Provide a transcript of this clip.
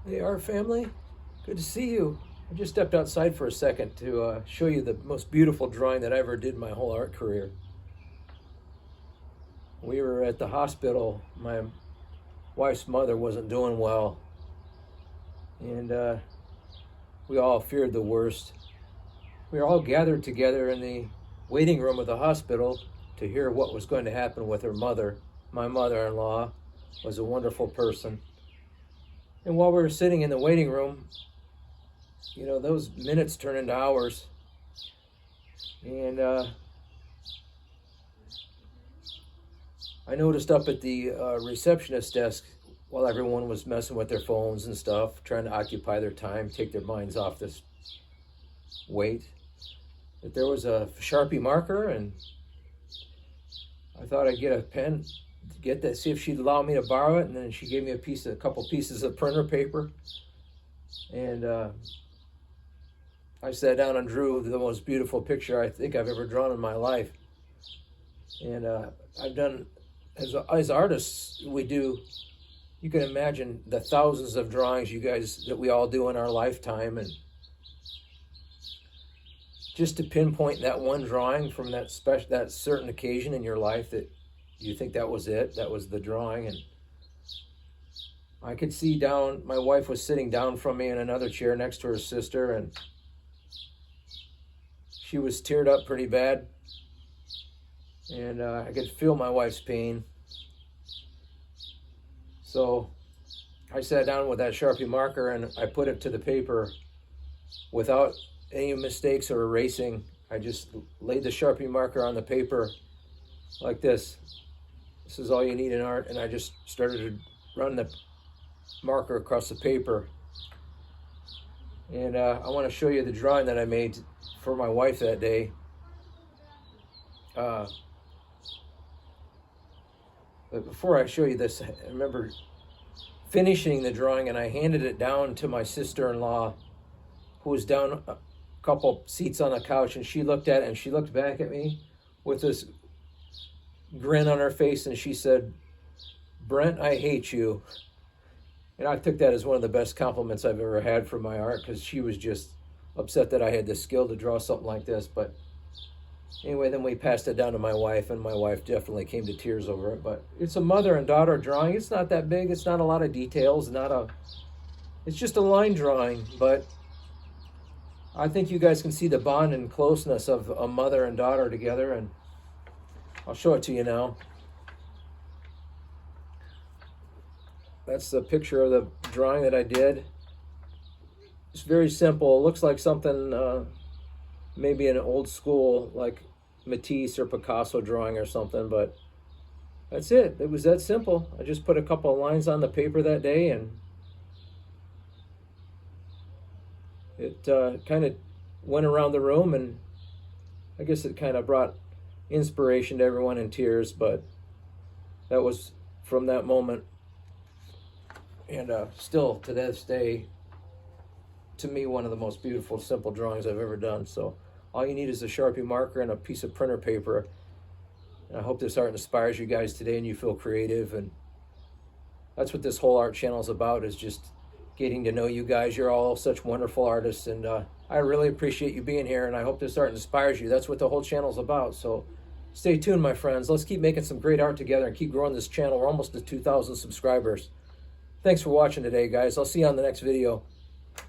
Hey, our family, good to see you. I just stepped outside for a second to show you the most beautiful drawing that I ever did in my whole art career. We were at the hospital. My wife's mother wasn't doing well, and we all feared the worst. We were all gathered together in the waiting room of the hospital to hear what was going to happen with her mother. My mother-in-law was a wonderful person. And while we were sitting in the waiting room, those minutes turn into hours. And I noticed up at the receptionist desk, while everyone was messing with their phones and stuff, trying to occupy their time, take their minds off this wait, that there was a Sharpie marker, and I thought I'd get a pen, get that, see if she'd allow me to borrow it. And then she gave me a couple pieces of printer paper, and I sat down and drew the most beautiful picture I think I've ever drawn in my life. And I've done, as artists, you can imagine the thousands of drawings that we all do in our lifetime, and just to pinpoint that one drawing from that certain occasion in your life that you think that was the drawing. And I could see my wife was sitting down from me in another chair next to her sister, and she was teared up pretty bad, and I could feel my wife's pain. So I sat down with that Sharpie marker and I put it to the paper without any mistakes or erasing. I just laid the Sharpie marker on the paper like this. This is all you need in art. And I just started to run the marker across the paper. And I want to show you the drawing that I made for my wife that day. But before I show you this, I remember finishing the drawing, and I handed it down to my sister-in-law, who was down a couple seats on the couch, and she looked at it, and she looked back at me with this grin on her face, and she said, "Brent, I hate you." And I took that as one of the best compliments I've ever had for my art, because she was just upset that I had the skill to draw something like this. But anyway, then we passed it down to my wife, and my wife definitely came to tears over it. But it's a mother and daughter drawing. It's not that big. It's not a lot of details. It's just a line drawing. But I think you guys can see the bond and closeness of a mother and daughter together, and I'll show it to you now. That's the picture of the drawing that I did. It's very simple. It looks like something, maybe an old school, like Matisse or Picasso drawing or something, but that's it. It was that simple. I just put a couple of lines on the paper that day, and it kind of went around the room, and I guess it kind of brought inspiration to everyone in tears. But that was from that moment, and still to this day, to me, one of the most beautiful, simple drawings I've ever done. So all you need is a Sharpie marker and a piece of printer paper. And I hope this art inspires you guys today and you feel creative. And that's what this whole art channel is about, is just getting to know you guys. You're all such wonderful artists, and I really appreciate you being here, and I hope this art inspires you. That's what the whole channel is about. So stay tuned, my friends. Let's keep making some great art together and keep growing this channel. We're almost to 2,000 subscribers. Thanks for watching today, guys. I'll see you on the next video.